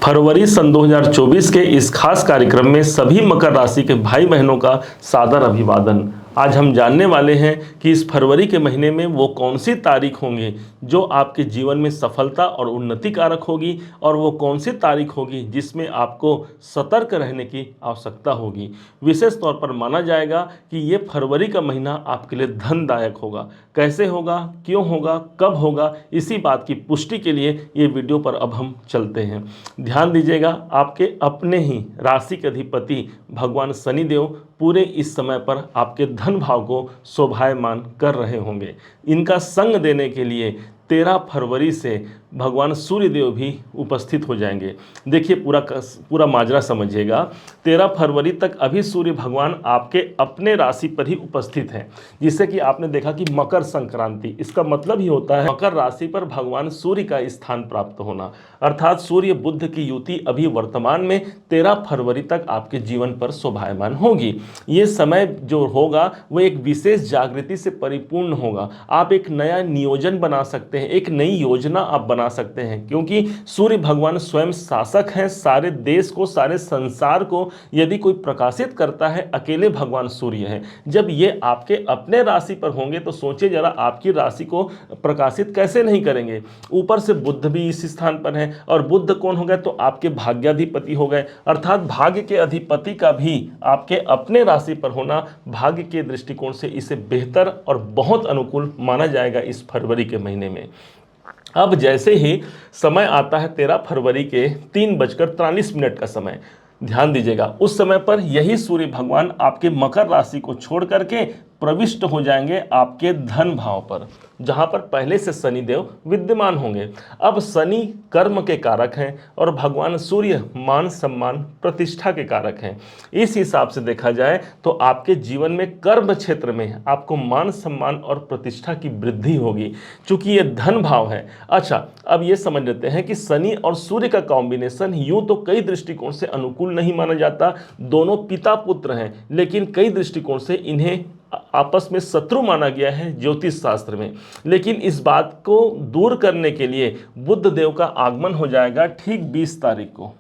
फरवरी सन 2024 के इस खास कार्यक्रम में सभी मकर राशि के भाई बहनों का सादर अभिवादन। आज हम जानने वाले हैं कि इस फरवरी के महीने में वो कौन सी तारीख होंगी जो आपके जीवन में सफलता और उन्नति कारक होगी, और वो कौन सी तारीख होगी जिसमें आपको सतर्क रहने की आवश्यकता होगी। विशेष तौर पर माना जाएगा कि ये फरवरी का महीना आपके लिए धनदायक होगा। कैसे होगा, क्यों होगा, कब होगा, इसी बात की पुष्टि के लिए ये वीडियो पर अब हम चलते हैं। ध्यान दीजिएगा, आपके अपने ही राशि के अधिपति भगवान शनिदेव पूरे इस समय पर आपके धन भाव को शोभायमान कर रहे होंगे। इनका संग देने के लिए 13 फरवरी से भगवान सूर्यदेव भी उपस्थित हो जाएंगे। देखिए, पूरा माजरा समझिएगा। 13 फरवरी तक अभी सूर्य भगवान आपके अपने राशि पर ही उपस्थित हैं, जिससे कि आपने देखा कि मकर संक्रांति, इसका मतलब ही होता है मकर राशि पर भगवान सूर्य का स्थान प्राप्त होना। अर्थात सूर्य बुध की युति अभी वर्तमान में 13 फरवरी तक आपके जीवन पर शोभायमान होगी। ये समय जो होगा वो एक विशेष जागृति से परिपूर्ण होगा। आप एक नया नियोजन बना सकते हैं, एक नई योजना आप बना सकते हैं, क्योंकि सूर्य भगवान स्वयं शासक हैं। सारे देश को, सारे संसार को यदि कोई प्रकाशित करता है, अकेले भगवान सूर्य हैं। जब ये आपके अपने राशि पर होंगे तो सोचिए जरा, आपकी राशि को प्रकाशित कैसे नहीं करेंगे। ऊपर से बुध भी इस स्थान पर है, और बुध कौन हो गए तो आपके भाग्याधिपति हो गए। अर्थात भाग्य के अधिपति का भी आपके अपने राशि पर होना भाग्य के दृष्टिकोण से इसे बेहतर और बहुत अनुकूल माना जाएगा इस फरवरी के महीने में। अब जैसे ही समय आता है 13 फरवरी के 3:43 का समय, ध्यान दीजिएगा, उस समय पर यही सूर्य भगवान आपके मकर राशि को छोड़ करके प्रविष्ट हो जाएंगे आपके धन भाव पर, जहां पर पहले से शनिदेव विद्यमान होंगे। अब शनि कर्म के कारक हैं और भगवान सूर्य मान सम्मान प्रतिष्ठा के कारक हैं। इस हिसाब से देखा जाए तो आपके जीवन में कर्म क्षेत्र में आपको मान सम्मान और प्रतिष्ठा की वृद्धि होगी, चूंकि ये धन भाव है। अच्छा, अब ये समझ लेते हैं कि शनि और सूर्य का कॉम्बिनेशन यूं तो कई दृष्टिकोण से अनुकूल नहीं माना जाता। दोनों पिता पुत्र हैं, लेकिन कई दृष्टिकोण से इन्हें आपस में शत्रु माना गया है ज्योतिष शास्त्र में। लेकिन इस बात को दूर करने के लिए बुध देव का आगमन हो जाएगा ठीक 20 तारीख को,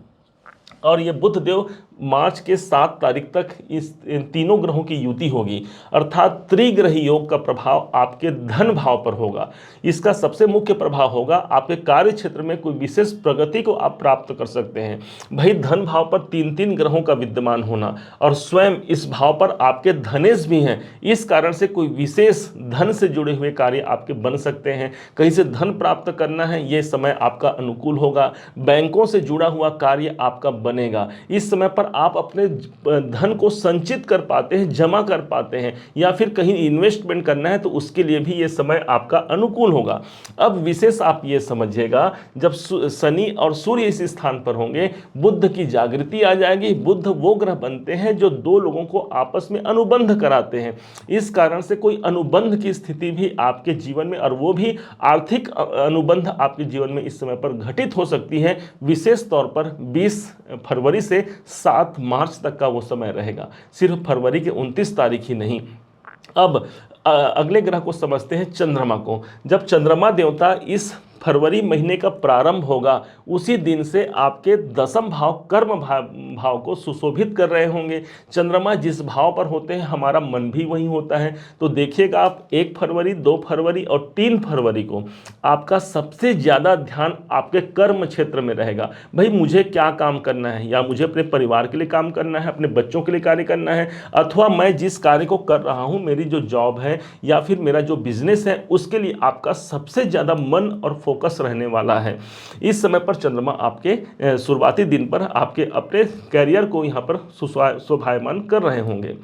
और ये बुध देव मार्च के 7 तारीख तक इन तीनों ग्रहों की युति होगी। अर्थात त्रिग्रही योग का प्रभाव आपके धन भाव पर होगा। इसका सबसे मुख्य प्रभाव होगा आपके कार्य क्षेत्र में कोई विशेष प्रगति को आप प्राप्त कर सकते हैं। भाई, धन भाव पर 3 ग्रहों का विद्यमान होना, और स्वयं इस भाव पर आपके धनेश भी हैं। इस कारण से कोई विशेष धन से जुड़े हुए कार्य आपके बन सकते हैं। कहीं से धन प्राप्त करना है, ये समय आपका अनुकूल होगा। बैंकों से जुड़ा हुआ कार्य आपका बनेगा। इस समय पर आप अपने धन को संचित कर पाते हैं, जमा कर पाते हैं, या फिर कहीं इन्वेस्टमेंट करना है तो उसके लिए भी ये समय आपका अनुकूल होगा। अब विशेष आप ये समझिएगा, जब शनि और सूर्य इस स्थान पर होंगे, बुध की जागृति आ जाएगी। बुध वो ग्रह बनते हैं जो दो लोगों को आपस में अनुबंध कराते हैं। इस कारण से कोई अनुबंध की स्थिति भी आपके जीवन में, और वो भी आर्थिक अनुबंध आपके जीवन में इस समय पर घटित हो सकती है। विशेष तौर पर 20 फरवरी से 7 मार्च तक का वो समय रहेगा, सिर्फ फरवरी के 29 तारीख ही नहीं। अब अगले ग्रह को समझते हैं, चंद्रमा को। जब चंद्रमा देवता इस फरवरी महीने का प्रारंभ होगा, उसी दिन से आपके दशम भाव कर्म भाव को सुशोभित कर रहे होंगे। चंद्रमा जिस भाव पर होते हैं, हमारा मन भी वहीं होता है। तो देखिएगा आप 1 फरवरी, 2 फरवरी और 3 फरवरी को आपका सबसे ज़्यादा ध्यान आपके कर्म क्षेत्र में रहेगा। भाई, मुझे क्या काम करना है, या मुझे अपने परिवार के लिए काम करना है, अपने बच्चों के लिए कार्य करना है, अथवा मैं जिस कार्य को कर रहा हूँ, मेरी जो जॉब है या फिर मेरा जो बिजनेस है, उसके लिए आपका सबसे ज़्यादा मन और फोकस रहने वाला है। इस समय पर चंद्रमा आपके शुरुआती दिन पर आपके अपने कैरियर को यहाँ पर शोभायमान कर रहे होंगे।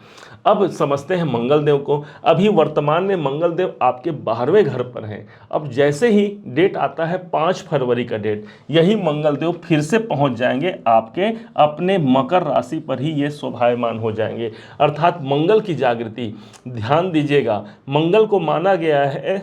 अब समझते हैं मंगल देव को। अभी वर्तमान में मंगल देव आपके 12वें घर पर हैं। अब जैसे ही डेट आता है 5 फरवरी का डेट, यही मंगल देव फिर से पहुंच जाएंगे आपके अपने मकर राशि पर ही ये शोभायमान हो जाएंगे। अर्थात मंगल की जागृति, ध्यान दीजिएगा, मंगल को माना गया है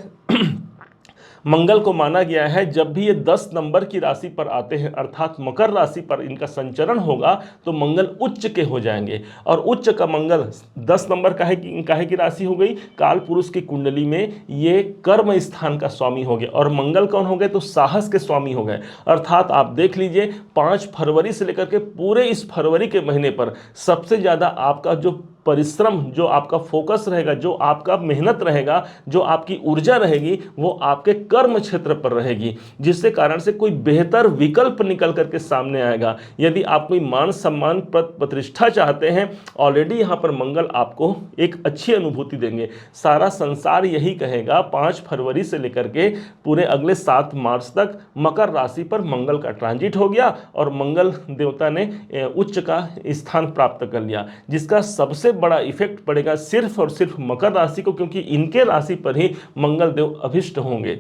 मंगल को माना गया है जब भी ये 10 नंबर की राशि पर आते हैं अर्थात मकर राशि पर इनका संचरण होगा तो मंगल उच्च के हो जाएंगे। और उच्च का मंगल 10 नंबर काहे की राशि हो गई, काल पुरुष की कुंडली में ये कर्म स्थान का स्वामी हो गए। और मंगल कौन हो गए, तो साहस के स्वामी हो गए। अर्थात आप देख लीजिए 5 फरवरी से लेकर के पूरे इस फरवरी के महीने पर सबसे ज़्यादा आपका जो परिश्रम, जो आपका फोकस रहेगा, जो आपका मेहनत रहेगा, जो आपकी ऊर्जा रहेगी, वो आपके कर्म क्षेत्र पर रहेगी, जिससे कारण से कोई बेहतर विकल्प निकल करके सामने आएगा। यदि आप कोई मान सम्मान प्रतिष्ठा चाहते हैं, ऑलरेडी यहाँ पर मंगल आपको एक अच्छी अनुभूति देंगे। सारा संसार यही कहेगा 5 फरवरी से लेकर के पूरे अगले 7 मार्च तक मकर राशि पर मंगल का ट्रांजिट हो गया और मंगल देवता ने उच्च का स्थान प्राप्त कर लिया, जिसका सबसे बड़ा इफेक्ट पड़ेगा सिर्फ और सिर्फ मकर राशि को, क्योंकि इनके राशि पर ही मंगल देव अभिष्ट होंगे।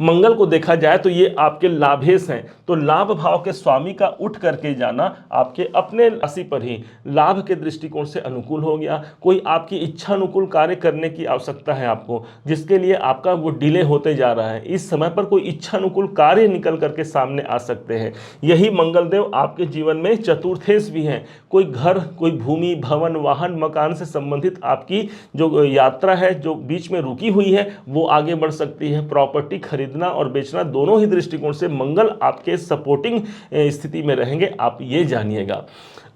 मंगल को देखा जाए तो ये आपके लाभेश हैं, तो लाभ भाव के स्वामी का उठ करके जाना आपके अपने राशि पर ही लाभ के दृष्टिकोण से अनुकूल हो गया। कोई आपकी इच्छा अनुकूल कार्य करने की आवश्यकता है आपको, जिसके लिए आपका वो डिले होते जा रहा है, इस समय पर कोई इच्छा अनुकूल कार्य निकल करके सामने आ सकते हैं। यही मंगल देव आपके जीवन में चतुर्थेश भी हैं। कोई घर, कोई भूमि, भवन, वाहन, मकान से संबंधित आपकी जो यात्रा है जो बीच में रुकी हुई है वो आगे बढ़ सकती है। प्रॉपर्टी खरीदना और बेचना दोनों ही दृष्टिकोण से मंगल आपके सपोर्टिंग स्थिति में रहेंगे, आप ये जानिएगा।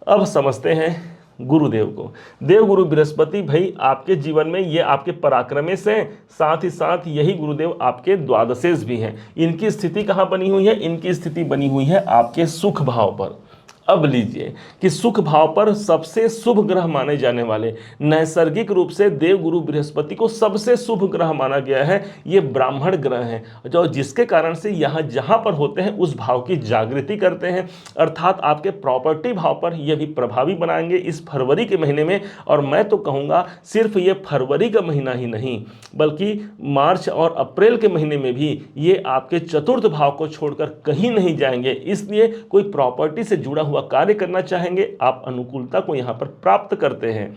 अब समझते हैं गुरुदेव को। देवगुरु बृहस्पति भाई आपके जीवन में ये आपके पराक्रमेश हैं, साथ ही साथ यही गुरुदेव आपके द्वादशेश भी हैं। इनकी स्थिति कहाँ बनी हुई है, इनकी स्थिति बनी हुई है आपके सुख भाव पर। अब लीजिए कि सुख भाव पर सबसे शुभ ग्रह माने जाने वाले, नैसर्गिक रूप से देवगुरु बृहस्पति को सबसे शुभ ग्रह माना गया है। ये ब्राह्मण ग्रह हैं जो जिसके कारण से यहाँ जहाँ पर होते हैं उस भाव की जागृति करते हैं, अर्थात आपके प्रॉपर्टी भाव पर ये भी प्रभावी बनाएंगे इस फरवरी के महीने में। और मैं तो कहूँगा सिर्फ ये फरवरी का महीना ही नहीं बल्कि मार्च और अप्रैल के महीने में भी ये आपके चतुर्थ भाव को छोड़कर कहीं नहीं जाएंगे। इसलिए कोई प्रॉपर्टी से जुड़ा हुआ कार्य करना चाहेंगे आप अनुकूलता को यहां पर प्राप्त करते हैं।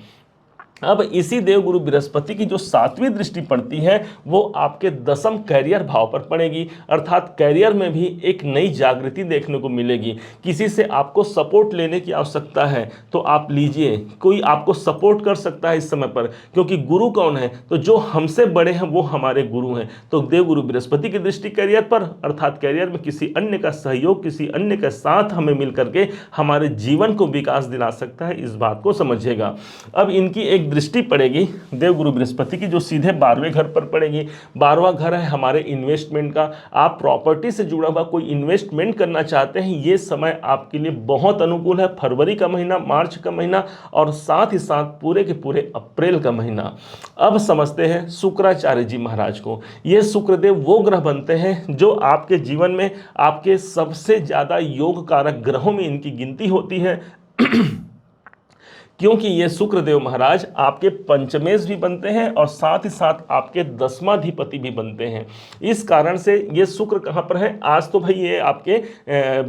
अब इसी देवगुरु बृहस्पति की जो 7वीं दृष्टि पड़ती है वो आपके 10म कैरियर भाव पर पड़ेगी, अर्थात कैरियर में भी एक नई जागृति देखने को मिलेगी। किसी से आपको सपोर्ट लेने की आवश्यकता है तो आप लीजिए, कोई आपको सपोर्ट कर सकता है इस समय पर, क्योंकि गुरु कौन है, तो जो हमसे बड़े हैं वो हमारे गुरु हैं। तो देवगुरु बृहस्पति की दृष्टि कैरियर पर, अर्थात कैरियर में किसी अन्य का सहयोग, किसी अन्य का साथ हमें मिल करके हमारे जीवन को विकास दिला सकता है, इस बात को समझिएगा। अब इनकी एक दृष्टि पड़ेगी देवगुरु बृहस्पति की जो सीधे 12वें घर पर पड़ेगी। 12वां घर है हमारे इन्वेस्टमेंट का। आप प्रॉपर्टी से जुड़ा हुआ कोई इन्वेस्टमेंट करना चाहते हैं, ये समय आपके लिए बहुत अनुकूल है। फरवरी का महीना, मार्च का महीना और साथ ही साथ पूरे के पूरे अप्रैल का महीना। अब समझते हैं शुक्राचार्य जी महाराज को। ये शुक्रदेव वो ग्रह बनते हैं जो आपके जीवन में आपके सबसे ज़्यादा योग कारक ग्रहों में इनकी गिनती होती है क्योंकि ये शुक्रदेव महाराज आपके पंचमेश भी बनते हैं और साथ ही साथ आपके 10वाधिपति भी बनते हैं। इस कारण से ये शुक्र कहाँ पर है, आज तो भाई ये आपके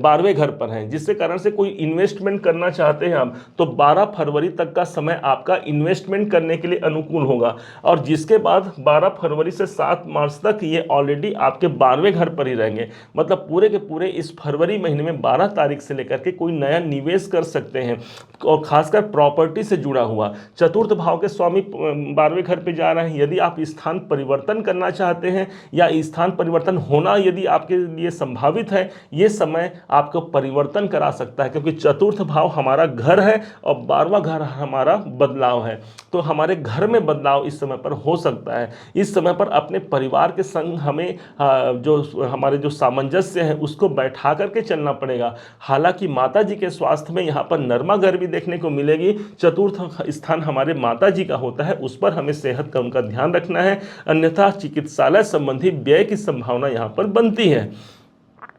12वें घर पर हैं, जिसके कारण से कोई इन्वेस्टमेंट करना चाहते हैं आप तो 12 फरवरी तक का समय आपका इन्वेस्टमेंट करने के लिए अनुकूल होगा। और जिसके बाद 12 फरवरी से 7 मार्च तक ये ऑलरेडी आपके 12वें घर पर ही रहेंगे। मतलब पूरे के पूरे इस फरवरी महीने में 12 तारीख से लेकर के कोई नया निवेश कर सकते हैं और खासकर प्रॉपर्टी से जुड़ा हुआ। चतुर्थ भाव के स्वामी 12वें घर पे जा रहे हैं। यदि आप स्थान परिवर्तन करना चाहते हैं या स्थान परिवर्तन होना यदि आपके लिए संभावित है, ये समय आपको परिवर्तन करा सकता है, क्योंकि चतुर्थ भाव हमारा घर है और 12वां घर हमारा बदलाव है। तो हमारे घर में बदलाव इस समय पर हो सकता है। इस समय पर अपने परिवार के संग हमें जो हमारे जो सामंजस्य है उसको बैठा करके चलना पड़ेगा। हालांकि माता जी के स्वास्थ्य में यहाँ पर नरमा गर्मी देखने को मिलेगी। चतुर्थ स्थान हमारे माता जी का होता है, उस पर हमें सेहत का उनका ध्यान रखना है, अन्यथा चिकित्सालय संबंधी व्यय की संभावना यहाँ पर बनती है।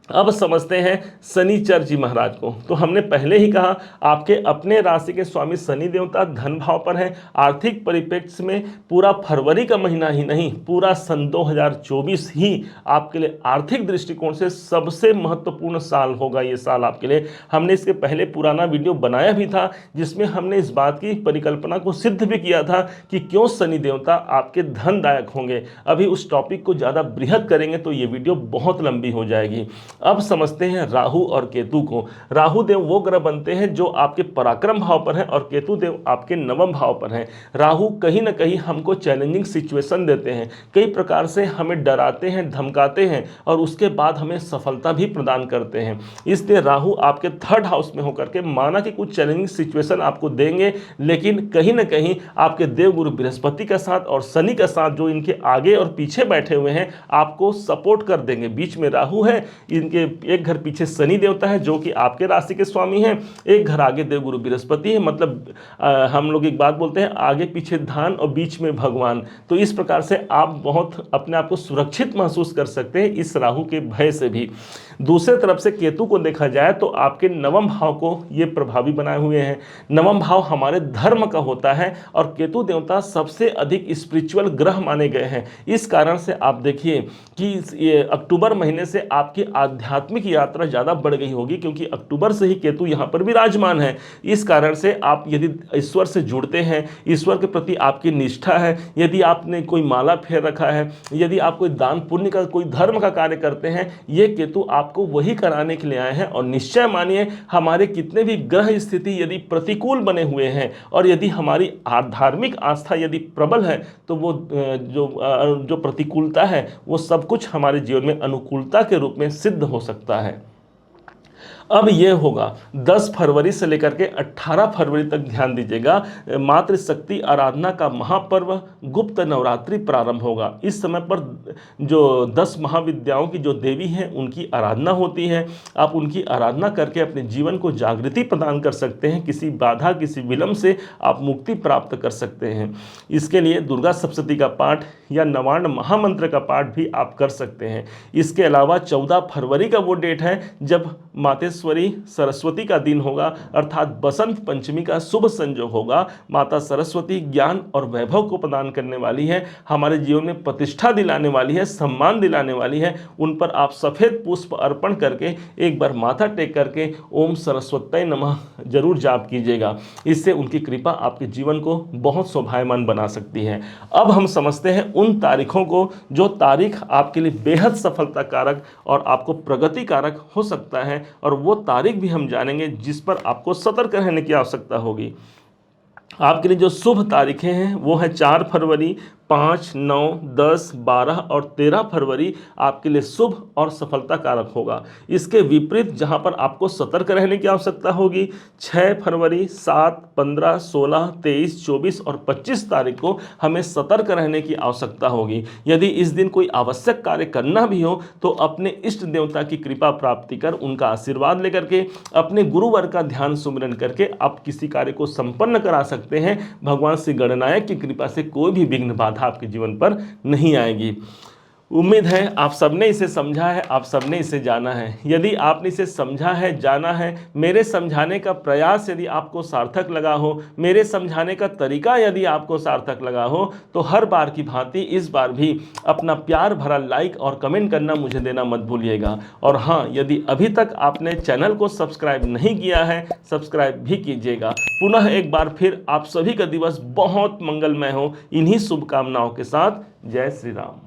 अब समझते हैं शनिचर जी महाराज को। तो हमने पहले ही कहा आपके अपने राशि के स्वामी शनि देवता धन भाव पर है। आर्थिक परिप्रेक्ष्य में पूरा फरवरी का महीना ही नहीं, पूरा सन 2024 ही आपके लिए आर्थिक दृष्टिकोण से सबसे महत्वपूर्ण साल होगा। ये साल आपके लिए, हमने इसके पहले पुराना वीडियो बनाया भी था जिसमें हमने इस बात की परिकल्पना को सिद्ध भी किया था कि क्यों शनि देवता आपके धनदायक होंगे। अभी उस टॉपिक को ज़्यादा बृहद करेंगे तो ये वीडियो बहुत लंबी हो जाएगी। अब समझते हैं राहु और केतु को। राहु देव वो ग्रह बनते हैं जो आपके पराक्रम भाव पर हैं और केतु देव आपके नवम भाव पर हैं। राहु कहीं ना कहीं हमको चैलेंजिंग सिचुएशन देते हैं, कई प्रकार से हमें डराते हैं, धमकाते हैं और उसके बाद हमें सफलता भी प्रदान करते हैं। इसलिए राहु आपके थर्ड हाउस में होकर के माना कि कुछ चैलेंजिंग सिचुएशन आपको देंगे, लेकिन कहीं ना कहीं आपके देवगुरु बृहस्पति का साथ और शनि का साथ जो इनके आगे और पीछे बैठे हुए हैं आपको सपोर्ट कर देंगे। बीच में राहु है, इनके एक घर पीछे शनि देवता है जो कि आपके राशि के स्वामी हैं, एक घर आगे देवगुरु बृहस्पति है। मतलब हम लोग एक बात बोलते हैं आगे पीछे धान और बीच में भगवान। तो इस प्रकार से आप बहुत अपने आप को सुरक्षित महसूस कर सकते हैं इस राहु के भय से भी। दूसरे तरफ से केतु को देखा जाए तो आपके नवम भाव को ये प्रभावी बनाए हुए हैं। नवम भाव हमारे धर्म का होता है और केतु देवता सबसे अधिक स्पिरिचुअल ग्रह माने गए हैं। इस कारण से आप देखिए कि ये अक्टूबर महीने से आपकी आध्यात्मिक यात्रा ज़्यादा बढ़ गई होगी, क्योंकि अक्टूबर से ही केतु यहाँ पर विराजमान है। इस कारण से आप यदि ईश्वर से जुड़ते हैं, ईश्वर के प्रति आपकी निष्ठा है, यदि आपने कोई माला फेर रखा है, यदि आप कोई दान पुण्य का कोई धर्म का कार्य करते हैं, ये केतु आपको वही कराने के लिए आए हैं। और निश्चय मानिए हमारे कितने भी ग्रह स्थिति यदि प्रतिकूल बने हुए हैं और यदि हमारी धार्मिक आस्था यदि प्रबल है तो वो जो प्रतिकूलता है वो सब कुछ हमारे जीवन में अनुकूलता के रूप में सिद्ध हो सकता है। अब ये होगा 10 फरवरी से लेकर के 18 फरवरी तक, ध्यान दीजिएगा, मातृशक्ति आराधना का महापर्व गुप्त नवरात्रि प्रारंभ होगा। इस समय पर जो 10 महाविद्याओं की जो देवी हैं उनकी आराधना होती है। आप उनकी आराधना करके अपने जीवन को जागृति प्रदान कर सकते हैं, किसी बाधा किसी विलंब से आप मुक्ति प्राप्त कर सकते हैं। इसके लिए दुर्गा सप्तशती का पाठ या नवान्न महामंत्र का पाठ भी आप कर सकते हैं। इसके अलावा 14 फरवरी का वो डेट है जब मातेश्वरी सरस्वती का दिन होगा, अर्थात बसंत पंचमी का शुभ संयोग होगा। माता सरस्वती ज्ञान और वैभव को प्रदान करने वाली है, हमारे जीवन में प्रतिष्ठा दिलाने वाली है, सम्मान दिलाने वाली है। उन पर आप सफ़ेद पुष्प अर्पण करके एक बार माथा टेक करके ओम सरस्वती नमः जरूर जाप कीजिएगा। इससे उनकी कृपा आपके जीवन को बहुत शोभायमान बना सकती है। अब हम समझते हैं उन तारीखों को जो तारीख आपके लिए बेहद सफलता कारक और आपको प्रगति कारक हो सकता है, और वो तारीख भी हम जानेंगे जिस पर आपको सतर्क रहने की आवश्यकता होगी। आपके लिए जो शुभ तारीखें हैं वो है 4 फरवरी, 5, 9, 10, 12 और 13 फरवरी आपके लिए शुभ और सफलता कारक होगा। इसके विपरीत जहां पर आपको सतर्क रहने की आवश्यकता होगी 6 फरवरी, 7, 15, 16, 23, 24 और 25 तारीख को हमें सतर्क रहने की आवश्यकता होगी। यदि इस दिन कोई आवश्यक कार्य करना भी हो तो अपने इष्ट देवता की कृपा प्राप्ति कर उनका आशीर्वाद लेकर के अपने गुरुवर का ध्यान सुमिरन करके आप किसी कार्य को संपन्न करा सकते हैं। भगवान श्री गणनायक की कृपा से कोई भी विघ्न बाधा आपके जीवन पर नहीं आएगी। उम्मीद है आप सबने इसे समझा है, आप सबने इसे जाना है। यदि आपने इसे समझा है, जाना है, मेरे समझाने का प्रयास यदि आपको सार्थक लगा हो, मेरे समझाने का तरीका यदि आपको सार्थक लगा हो, तो हर बार की भांति इस बार भी अपना प्यार भरा लाइक और कमेंट करना मुझे देना मत भूलिएगा। और हाँ, यदि अभी तक आपने चैनल को सब्सक्राइब नहीं किया है, सब्सक्राइब भी कीजिएगा। पुनः एक बार फिर आप सभी का दिवस बहुत मंगलमय हो, इन्हीं शुभकामनाओं के साथ। जय श्री राम।